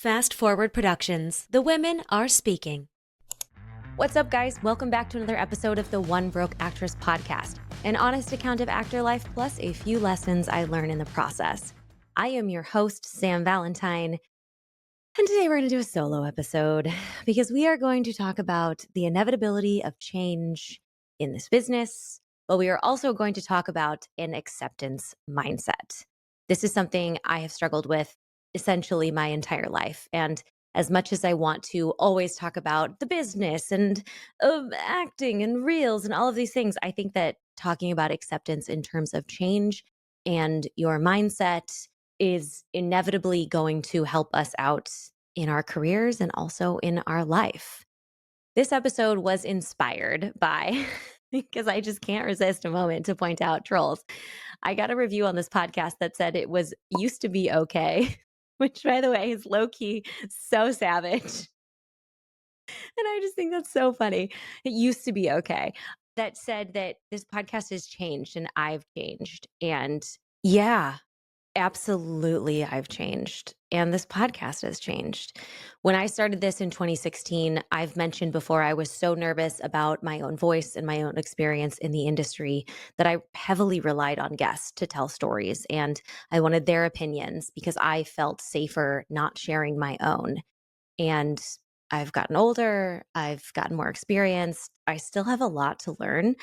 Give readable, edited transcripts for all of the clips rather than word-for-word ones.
Fast Forward Productions. The women are speaking. What's up, guys? Welcome back to another episode of the One Broke Actress podcast, an honest account of actor life plus a few lessons I learn in the process. I am your host, Sam Valentine, and today we're going to do a solo episode because we are going to talk about the inevitability of change in this business, but we are also going to talk about an acceptance mindset. This is something I have struggled with essentially my entire life. And as much as I want to always talk about the business and acting and reels and all of these things, I think that talking about acceptance in terms of change and your mindset is inevitably going to help us out in our careers and also in our life. This episode was inspired by, because I just can't resist a moment to point out trolls. I got a review on this podcast that said it was used to be okay, which, by the way, is low key so savage. And I just think that's so funny. It used to be okay. That said that this podcast has changed and I've changed. And yeah, absolutely, I've changed. And this podcast has changed. When I started this in 2016, I've mentioned before, I was so nervous about my own voice and my own experience in the industry that I heavily relied on guests to tell stories. And I wanted their opinions because I felt safer not sharing my own. And I've gotten older, I've gotten more experienced. I still have a lot to learn,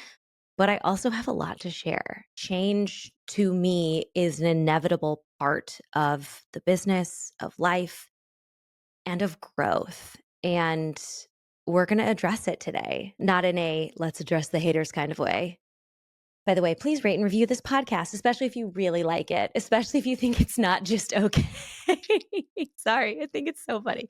but I also have a lot to share. Change to me is an inevitable part of the business, of life, and of growth. And we're going to address it today, not in a let's address the haters kind of way. By the way, please rate and review this podcast, especially if you really like it, especially if you think it's not just okay. Sorry, I think it's so funny.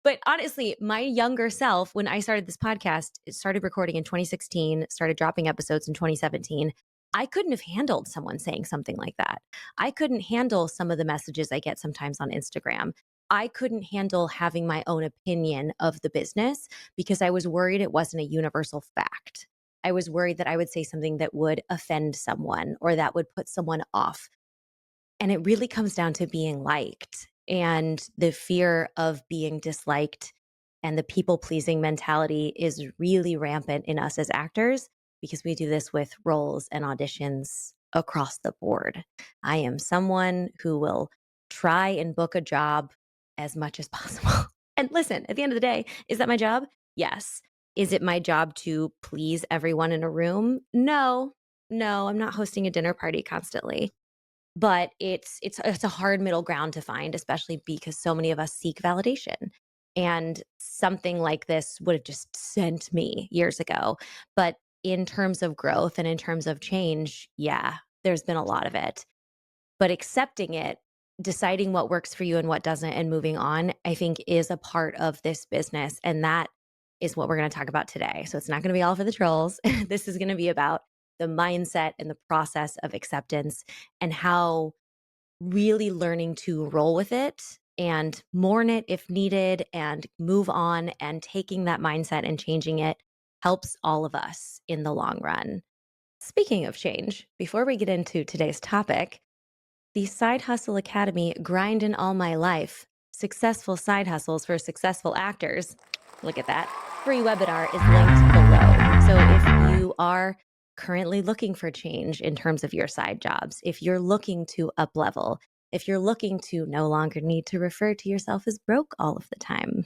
But honestly, my younger self, when I started this podcast, it started recording in 2016, started dropping episodes in 2017. I couldn't have handled someone saying something like that. I couldn't handle some of the messages I get sometimes on Instagram. I couldn't handle having my own opinion of the business because I was worried it wasn't a universal fact. I was worried that I would say something that would offend someone or that would put someone off. And it really comes down to being liked and the fear of being disliked, and the people pleasing mentality is really rampant in us as actors because we do this with roles and auditions across the board. I am someone who will try and book a job as much as possible. And listen, at the end of the day, is that my job? Yes. Is it my job to please everyone in a room? No. No, I'm not hosting a dinner party constantly. But it's a hard middle ground to find, especially because so many of us seek validation. And something like this would have just sent me years ago. But in terms of growth and in terms of change, yeah, there's been a lot of it. But accepting it, deciding what works for you and what doesn't, and moving on, I think is a part of this business. And that is what we're going to talk about today. So it's not going to be all for the trolls. This is going to be about the mindset and the process of acceptance and how really learning to roll with it and mourn it if needed and move on, and taking that mindset and changing it helps all of us in the long run. Speaking of change, before we get into today's topic, the Side Hustle Academy Grind in All My Life, Successful Side Hustles for Successful Actors. Look at that. Free webinar is linked below. So if you are currently looking for change in terms of your side jobs, if you're looking to up level, if you're looking to no longer need to refer to yourself as broke all of the time,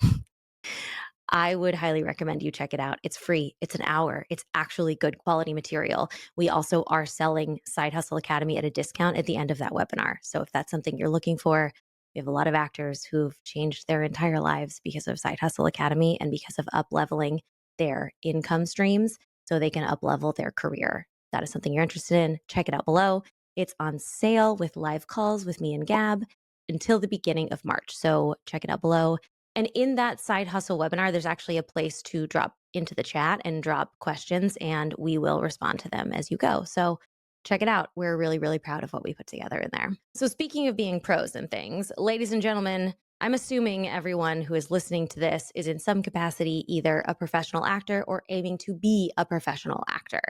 I would highly recommend you check it out. It's free. It's an hour. It's actually good quality material. We also are selling Side Hustle Academy at a discount at the end of that webinar. So if that's something you're looking for, we have a lot of actors who've changed their entire lives because of Side Hustle Academy and because of up leveling their income streams so they can up level their career. If that is something you're interested in, check it out below. It's on sale with live calls with me and Gab until the beginning of March. So check it out below. And in that side hustle webinar, there's actually a place to drop into the chat and drop questions, and we will respond to them as you go. So check it out. We're really, really proud of what we put together in there. So speaking of being pros and things, ladies and gentlemen, I'm assuming everyone who is listening to this is in some capacity either a professional actor or aiming to be a professional actor.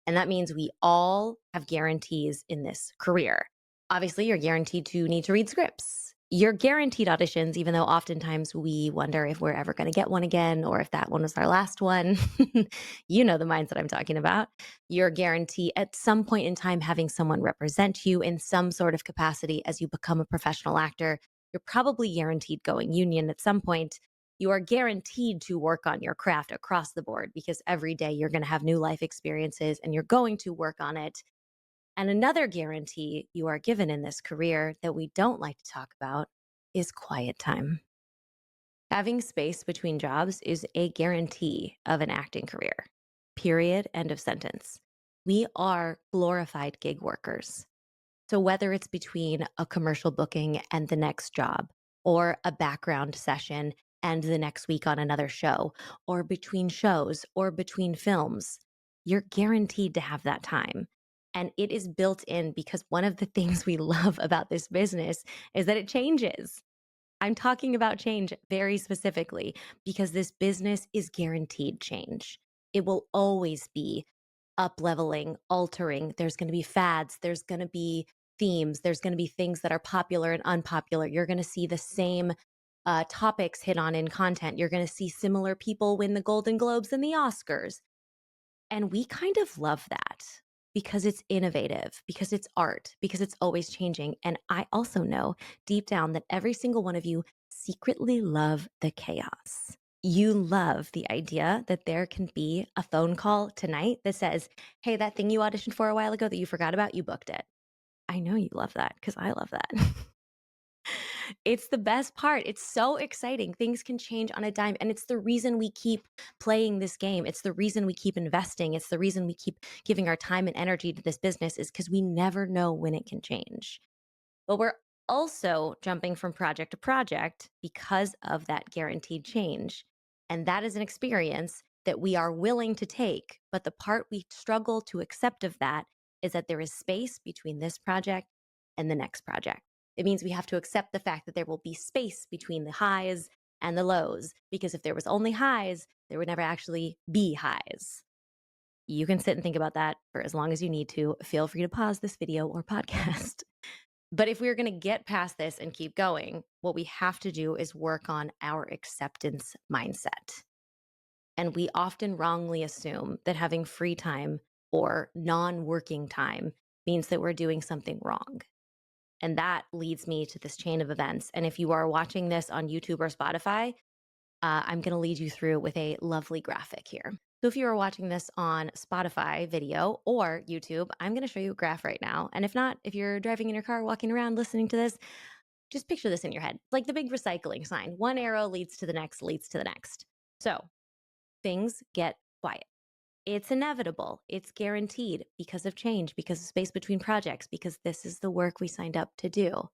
And that means we all have guarantees in this career. Obviously, you're guaranteed to need to read scripts. You're guaranteed auditions, even though oftentimes we wonder if we're ever going to get one again or if that one was our last one. You know the mindset I'm talking about. You're guaranteed at some point in time having someone represent you in some sort of capacity as you become a professional actor. You're probably guaranteed going union at some point. You are guaranteed to work on your craft across the board because every day you're going to have new life experiences and you're going to work on it. And another guarantee you are given in this career that we don't like to talk about is quiet time. Having space between jobs is a guarantee of an acting career. Period. End of sentence. We are glorified gig workers. So, whether it's between a commercial booking and the next job, or a background session and the next week on another show, or between shows or between films, you're guaranteed to have that time. And it is built in because one of the things we love about this business is that it changes. I'm talking about change very specifically because this business is guaranteed change. It will always be up leveling, altering. There's going to be fads, there's going to be themes, there's going to be things that are popular and unpopular. You're going to see the same topics hit on in content. You're going to see similar people win the Golden Globes and the Oscars. And we kind of love that because it's innovative, because it's art, because it's always changing. And I also know deep down that every single one of you secretly love the chaos. You love the idea that there can be a phone call tonight that says, hey, that thing you auditioned for a while ago that you forgot about, you booked it. I know you love that because I love that. It's the best part. It's so exciting. Things can change on a dime. And it's the reason we keep playing this game. It's the reason we keep investing. It's the reason we keep giving our time and energy to this business is because we never know when it can change. But we're also jumping from project to project because of that guaranteed change. And that is an experience that we are willing to take. But the part we struggle to accept of that is that there is space between this project and the next project. It means we have to accept the fact that there will be space between the highs and the lows, because if there was only highs, there would never actually be highs. You can sit and think about that for as long as you need to. Feel free to pause this video or podcast. But if we're going to get past this and keep going, what we have to do is work on our acceptance mindset. And we often wrongly assume that having free time or non working time means that we're doing something wrong. And that leads me to this chain of events. And if you are watching this on YouTube or Spotify, I'm going to lead you through with a lovely graphic here. So if you are watching this on Spotify video or YouTube, I'm going to show you a graph right now. And if not, if you're driving in your car, walking around, listening to this, just picture this in your head, like the big recycling sign. One arrow leads to the next, leads to the next. So things get quiet. It's inevitable. It's guaranteed because of change, because of space between projects, because this is the work we signed up to do.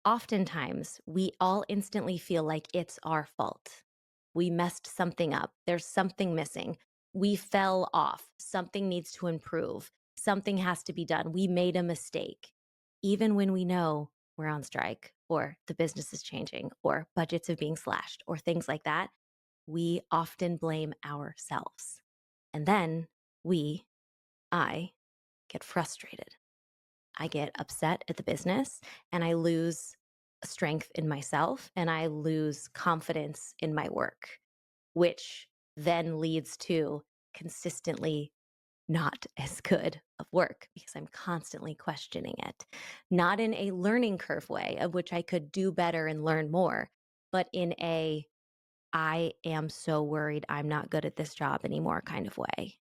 Oftentimes, we all instantly feel like it's our fault. We messed something up. There's something missing. We fell off. Something needs to improve. Something has to be done. We made a mistake. Even when we know we're on strike or the business is changing or budgets are being slashed or things like that, we often blame ourselves. And then I get frustrated. I get upset at the business and I lose strength in myself and I lose confidence in my work, which then leads to consistently not as good of work because I'm constantly questioning it. Not in a learning curve way of which I could do better and learn more, but in a I am so worried I'm not good at this job anymore kind of way.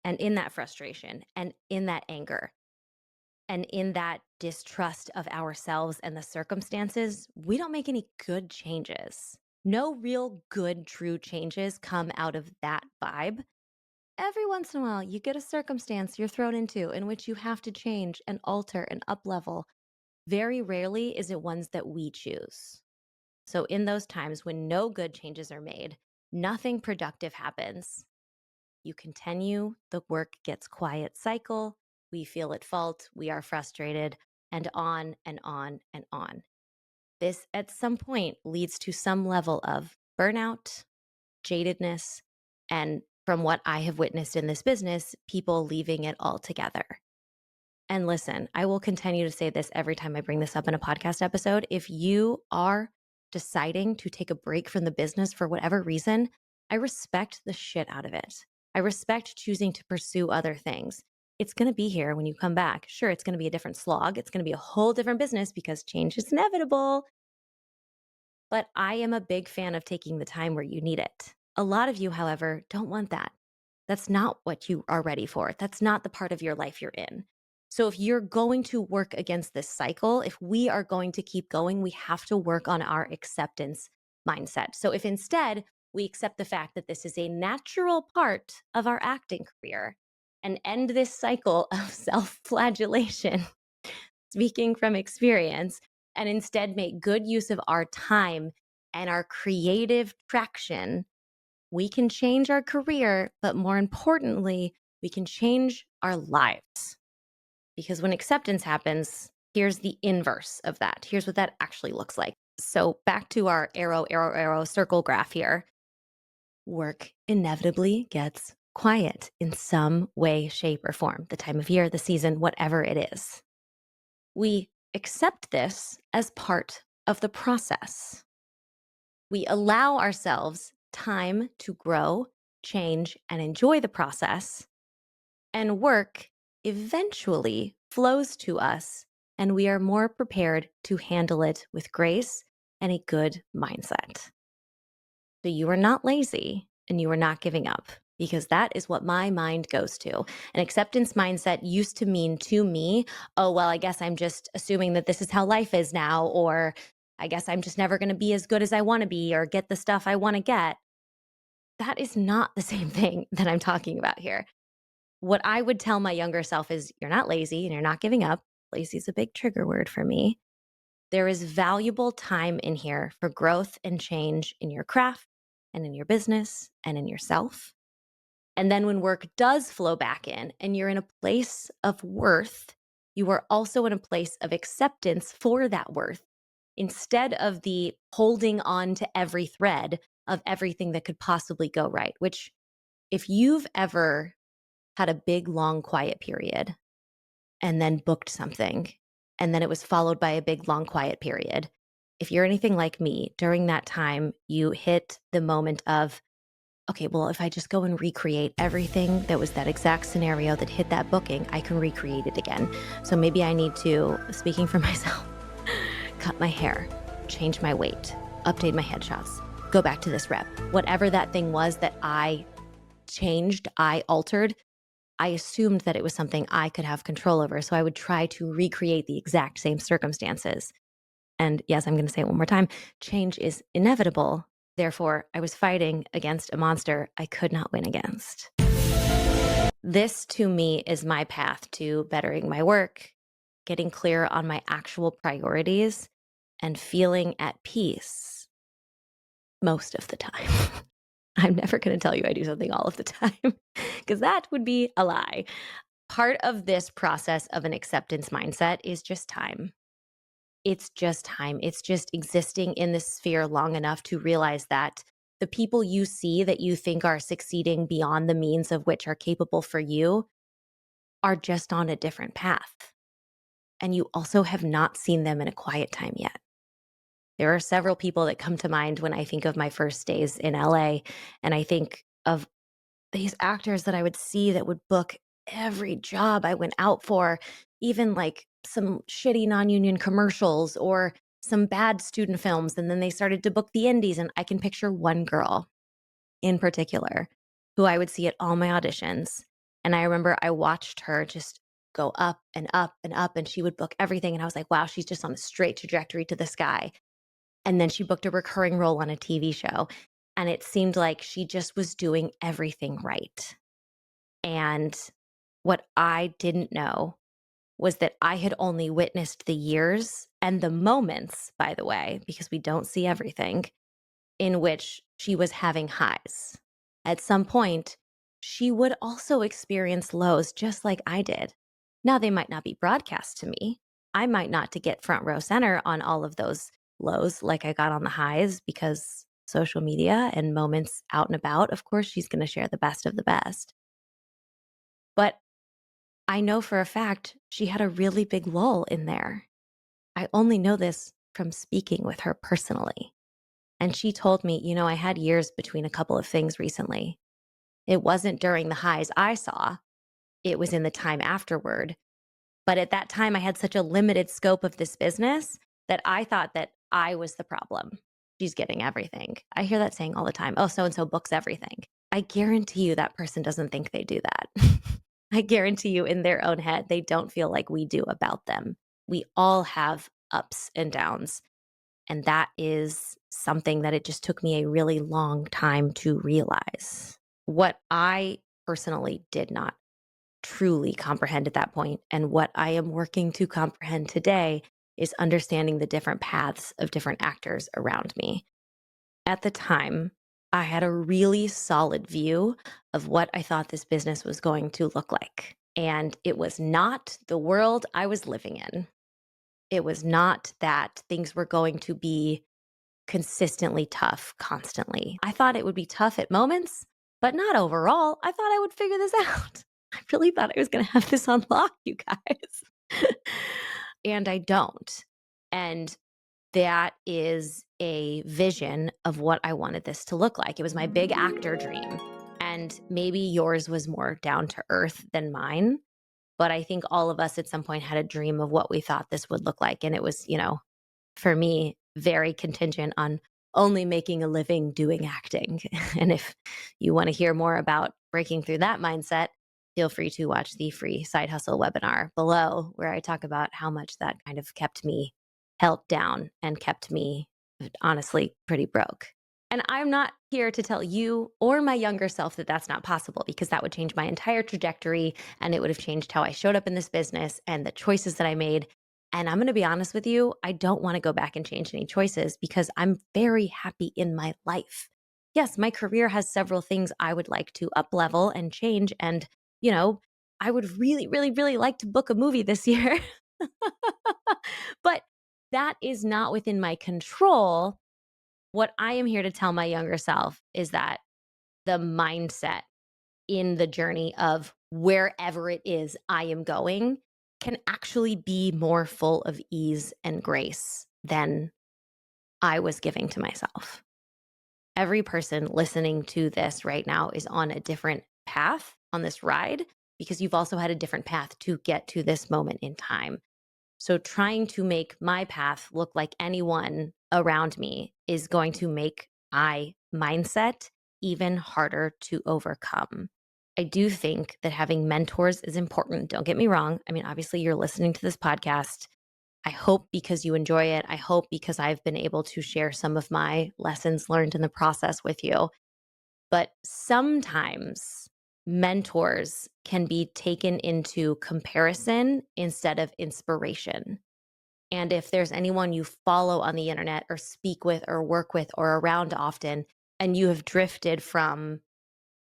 And in that frustration and in that anger, and in that distrust of ourselves and the circumstances, we don't make any good changes. No real good, true changes come out of that vibe. Every once in a while, you get a circumstance you're thrown into in which you have to change and alter and up level. Very rarely is it ones that we choose. So, in those times when no good changes are made, nothing productive happens. You continue, the work gets quiet cycle, we feel at fault, we are frustrated, and on and on and on. This at some point leads to some level of burnout, jadedness, and from what I have witnessed in this business, people leaving it altogether. And listen, I will continue to say this every time I bring this up in a podcast episode. If you are deciding to take a break from the business for whatever reason, I respect the shit out of it. I respect choosing to pursue other things. It's going to be here when you come back. Sure, it's going to be a different slog. It's going to be a whole different business because change is inevitable. But I am a big fan of taking the time where you need it. A lot of you, however, don't want that. That's not what you are ready for. That's not the part of your life you're in. So if you're going to work against this cycle, if we are going to keep going, we have to work on our acceptance mindset. So if instead we accept the fact that this is a natural part of our acting career and end this cycle of self-flagellation, speaking from experience, and instead make good use of our time and our creative traction, we can change our career, but more importantly, we can change our lives. Because when acceptance happens, here's the inverse of that. Here's what that actually looks like. So back to our arrow circle graph here. Work inevitably gets quiet in some way, shape, or form, the time of year, the season, whatever it is. We accept this as part of the process. We allow ourselves time to grow, change, and enjoy the process, and work eventually flows to us, and we are more prepared to handle it with grace and a good mindset. So you are not lazy and you are not giving up, because that is what my mind goes to. An acceptance mindset used to mean to me, oh, well, I guess I'm just assuming that this is how life is now, or I guess I'm just never going to be as good as I want to be or get the stuff I want to get. That is not the same thing that I'm talking about here. What I would tell my younger self is you're not lazy and you're not giving up. Lazy is a big trigger word for me. There is valuable time in here for growth and change in your craft and in your business and in yourself. And then when work does flow back in and you're in a place of worth, you are also in a place of acceptance for that worth instead of the holding on to every thread of everything that could possibly go right, which if you've ever had a big, long, quiet period and then booked something, and then it was followed by a big, long, quiet period. If you're anything like me, during that time, you hit the moment of, okay, well, if I just go and recreate everything that was that exact scenario that hit that booking, I can recreate it again. So maybe I need to, speaking for myself, cut my hair, change my weight, update my headshots, go back to this rep. Whatever that thing was that I changed, I altered, I assumed that it was something I could have control over. So I would try to recreate the exact same circumstances. And yes, I'm going to say it one more time. Change is inevitable. Therefore, I was fighting against a monster I could not win against. This to me is my path to bettering my work, getting clear on my actual priorities, and feeling at peace most of the time. I'm never going to tell you I do something all of the time because that would be a lie. Part of this process of an acceptance mindset is just time. It's just time. It's just existing in this sphere long enough to realize that the people you see that you think are succeeding beyond the means of which are capable for you are just on a different path. And you also have not seen them in a quiet time yet. There are several people that come to mind when I think of my first days in LA, and I think of these actors that I would see that would book every job I went out for, even like some shitty non-union commercials or some bad student films. And then they started to book the indies. And I can picture one girl in particular who I would see at all my auditions. And I remember I watched her just go up and up and up, and she would book everything. And I was like, wow, she's just on a straight trajectory to the sky. And then she booked a recurring role on a TV show. And it seemed like she just was doing everything right. And what I didn't know was that I had only witnessed the years and the moments, by the way, because we don't see everything, in which she was having highs. At some point, she would also experience lows just like I did. Now, they might not be broadcast to me. I might not to get front row center on all of those lows like I got on the highs, because social media and moments out and about, of course, she's going to share the best of the best. But I know for a fact she had a really big lull in there. I only know this from speaking with her personally. And she told me, I had years between a couple of things recently. It wasn't during the highs I saw, it was in the time afterward. But at that time, I had such a limited scope of this business that I thought that I was the problem. She's getting everything. I hear that saying all the time. Oh, so and so books everything. I guarantee you that person doesn't think they do that. I guarantee you in their own head, they don't feel like we do about them. We all have ups and downs. And that is something that it just took me a really long time to realize. What I personally did not truly comprehend at that point, and what I am working to comprehend today, is understanding the different paths of different actors around me. At the time, I had a really solid view of what I thought this business was going to look like. And it was not the world I was living in. It was not that things were going to be consistently tough constantly. I thought it would be tough at moments, but not overall. I thought I would figure this out. I really thought I was going to have this on lock, you guys. And I don't. And that is a vision of what I wanted this to look like. It was my big actor dream. And maybe yours was more down to earth than mine. But I think all of us at some point had a dream of what we thought this would look like. And it was, for me, very contingent on only making a living doing acting. And if you want to hear more about breaking through that mindset, feel free to watch the free side hustle webinar below, where I talk about how much that kind of kept me held down and kept me honestly pretty broke. And I'm not here to tell you or my younger self that that's not possible, because that would change my entire trajectory and it would have changed how I showed up in this business and the choices that I made. And I'm going to be honest with you, I don't want to go back and change any choices because I'm very happy in my life. Yes, my career has several things I would like to up level and change. And, I would really, really, really like to book a movie this year. But that is not within my control. What I am here to tell my younger self is that the mindset in the journey of wherever it is I am going can actually be more full of ease and grace than I was giving to myself. Every person listening to this right now is on a different path on this ride, because you've also had a different path to get to this moment in time. So trying to make my path look like anyone around me is going to make my mindset even harder to overcome. I do think that having mentors is important. Don't get me wrong. I mean, obviously, you're listening to this podcast. I hope because you enjoy it. I hope because I've been able to share some of my lessons learned in the process with you. But sometimes mentors can be taken into comparison instead of inspiration. And if there's anyone you follow on the internet or speak with or work with or around often, and you have drifted from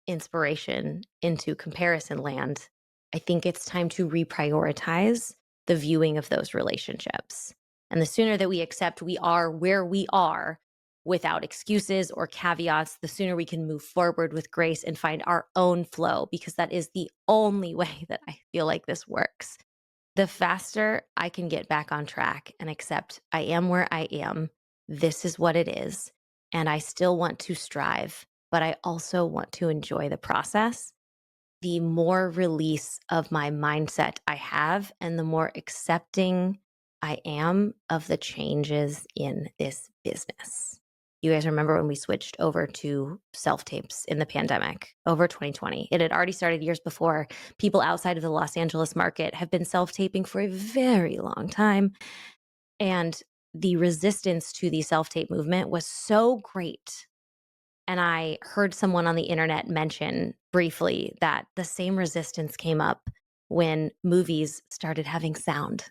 inspiration into comparison land, I think it's time to reprioritize the viewing of those relationships. And the sooner that we accept we are where we are without excuses or caveats, the sooner we can move forward with grace and find our own flow, because that is the only way that I feel like this works. The faster I can get back on track and accept I am where I am, this is what it is, and I still want to strive, but I also want to enjoy the process, the more release of my mindset I have and the more accepting I am of the changes in this business. You guys remember when we switched over to self-tapes in the pandemic over 2020? It had already started years before. People outside of the Los Angeles market have been self-taping for a very long time. And the resistance to the self-tape movement was so great. And I heard someone on the internet mention briefly that the same resistance came up when movies started having sound.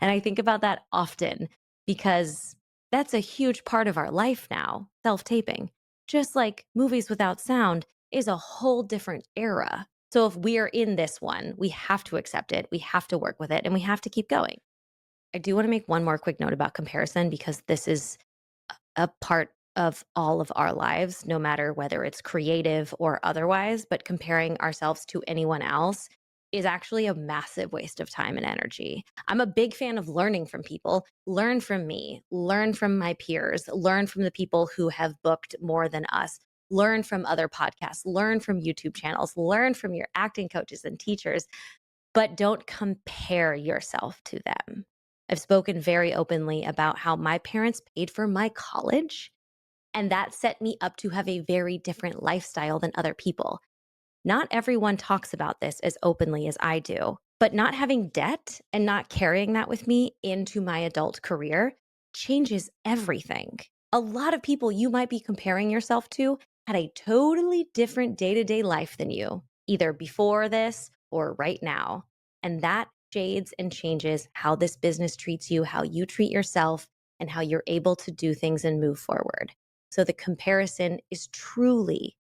And I think about that often because that's a huge part of our life now, self-taping. Just like movies without sound is a whole different era. So if we are in this one, we have to accept it, we have to work with it, and we have to keep going. I do want to make one more quick note about comparison, because this is a part of all of our lives, no matter whether it's creative or otherwise, but comparing ourselves to anyone else is actually a massive waste of time and energy. I'm a big fan of learning from people. Learn from me, learn from my peers, learn from the people who have booked more than us, learn from other podcasts, learn from YouTube channels, learn from your acting coaches and teachers, but don't compare yourself to them. I've spoken very openly about how my parents paid for my college, and that set me up to have a very different lifestyle than other people. Not everyone talks about this as openly as I do, but not having debt and not carrying that with me into my adult career changes everything. A lot of people you might be comparing yourself to had a totally different day to day life than you, either before this or right now. And that shades and changes how this business treats you, how you treat yourself, and how you're able to do things and move forward. So the comparison is truly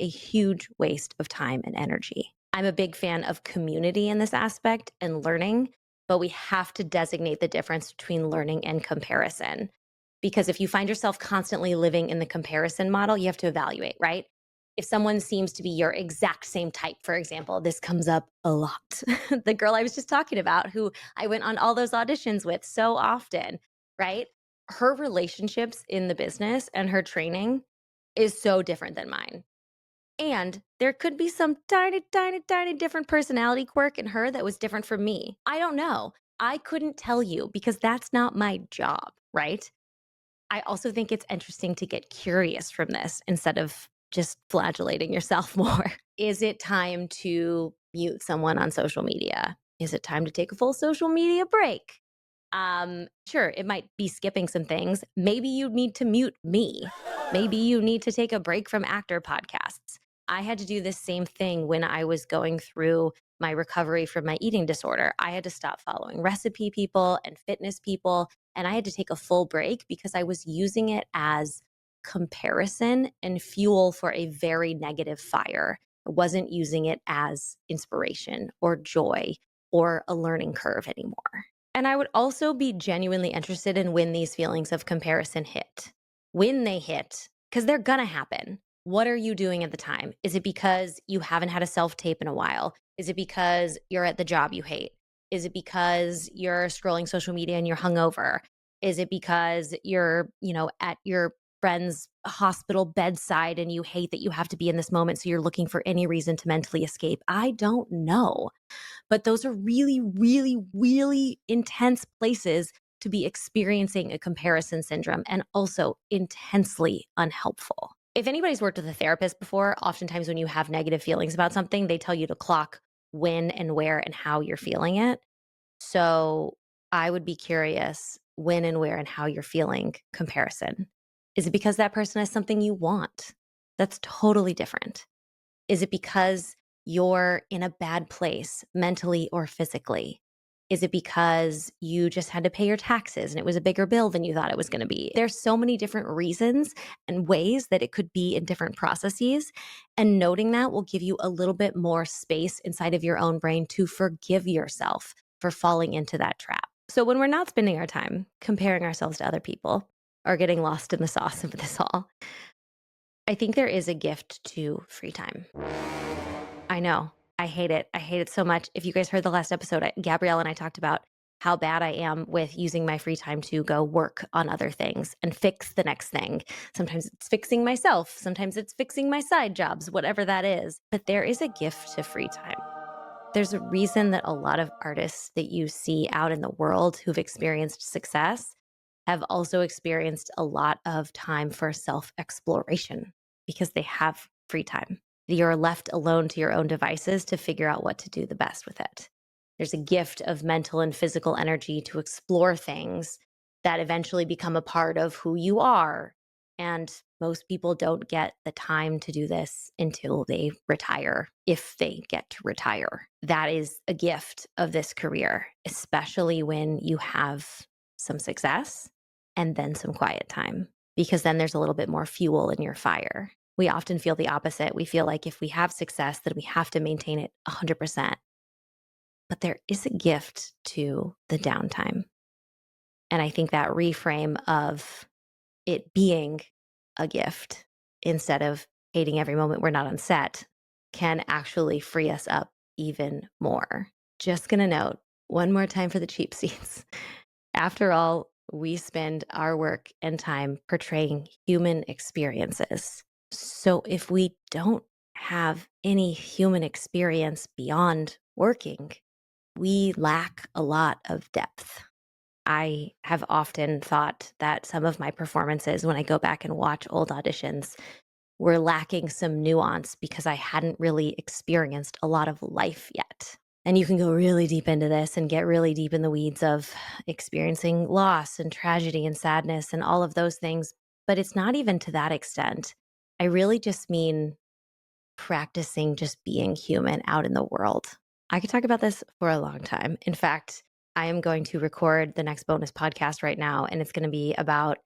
a huge waste of time and energy. I'm a big fan of community in this aspect and learning, but we have to designate the difference between learning and comparison. Because if you find yourself constantly living in the comparison model, you have to evaluate, right? If someone seems to be your exact same type, for example, this comes up a lot. The girl I was just talking about, who I went on all those auditions with so often, right? Her relationships in the business and her training is so different than mine. And there could be some tiny different personality quirk in her that was different from me. I don't know. I couldn't tell you because that's not my job, right? I also think it's interesting to get curious from this instead of just flagellating yourself more. Is it time to mute someone on social media? Is it time to take a full social media break? Sure, it might be skipping some things. Maybe you need to mute me. Maybe you need to take a break from actor podcasts. I had to do the same thing when I was going through my recovery from my eating disorder. I had to stop following recipe people and fitness people, and I had to take a full break because I was using it as comparison and fuel for a very negative fire. I wasn't using it as inspiration or joy or a learning curve anymore. And I would also be genuinely interested in when these feelings of comparison hit. When they hit, because they're gonna happen. What are you doing at the time? Is it because you haven't had a self tape in a while? Is it because you're at the job you hate? Is it because you're scrolling social media and you're hungover? Is it because you're, at your friend's hospital bedside and you hate that you have to be in this moment, so you're looking for any reason to mentally escape? I don't know. But those are really intense places to be experiencing a comparison syndrome and also intensely unhelpful. If anybody's worked with a therapist before, oftentimes when you have negative feelings about something, they tell you to clock when and where and how you're feeling it. So I would be curious when and where and how you're feeling comparison. Is it because that person has something you want? That's totally different. Is it because you're in a bad place mentally or physically? Is it because you just had to pay your taxes and it was a bigger bill than you thought it was going to be? There's so many different reasons and ways that it could be in different processes. And noting that will give you a little bit more space inside of your own brain to forgive yourself for falling into that trap. So when we're not spending our time comparing ourselves to other people or getting lost in the sauce of this all, I think there is a gift to free time. I know. I hate it. I hate it so much. If you guys heard the last episode, Gabrielle and I talked about how bad I am with using my free time to go work on other things and fix the next thing. Sometimes it's fixing myself. Sometimes it's fixing my side jobs, whatever that is. But there is a gift to free time. There's a reason that a lot of artists that you see out in the world who've experienced success have also experienced a lot of time for self exploration because they have free time. You're left alone to your own devices to figure out what to do the best with it. There's a gift of mental and physical energy to explore things that eventually become a part of who you are. And most people don't get the time to do this until they retire, if they get to retire. That is a gift of this career, especially when you have some success and then some quiet time, because then there's a little bit more fuel in your fire. We often feel the opposite. We feel like if we have success, then we have to maintain it 100%. But there is a gift to the downtime. And I think that reframe of it being a gift instead of hating every moment we're not on set can actually free us up even more. Just gonna note one more time for the cheap seats. After all, we spend our work and time portraying human experiences. So if we don't have any human experience beyond working, we lack a lot of depth. I have often thought that some of my performances, when I go back and watch old auditions, were lacking some nuance because I hadn't really experienced a lot of life yet. And you can go really deep into this and get really deep in the weeds of experiencing loss and tragedy and sadness and all of those things. But it's not even to that extent. I really just mean practicing just being human out in the world. I could talk about this for a long time. In fact, I am going to record the next bonus podcast right now, and it's going to be about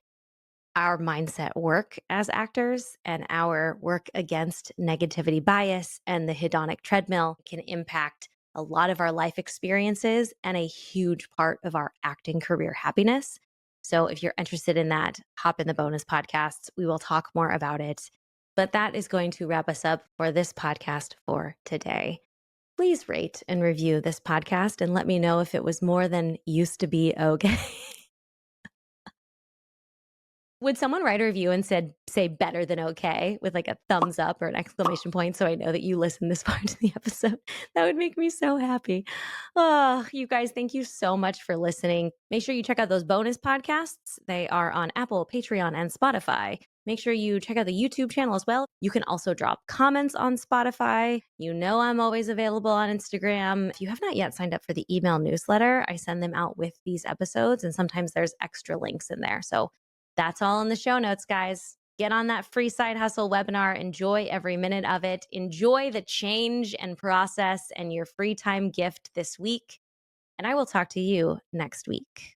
our mindset work as actors and our work against negativity bias and the hedonic treadmill can impact a lot of our life experiences and a huge part of our acting career happiness. So if you're interested in that, hop in the bonus podcasts. We will talk more about it. But that is going to wrap us up for this podcast for today. Please rate and review this podcast and let me know if it was more than used to be okay. Would someone write a review and say better than okay with like a thumbs up or an exclamation point so I know that you listened this far into the episode? That would make me so happy. Oh, you guys, thank you so much for listening. Make sure you check out those bonus podcasts. They are on Apple, Patreon, and Spotify. Make sure you check out the YouTube channel as well. You can also drop comments on Spotify. You know I'm always available on Instagram. If you have not yet signed up for the email newsletter, I send them out with these episodes, and sometimes there's extra links in there. So that's all in the show notes, guys. Get on that free side hustle webinar. Enjoy every minute of it. Enjoy the change and process and your free time gift this week. And I will talk to you next week.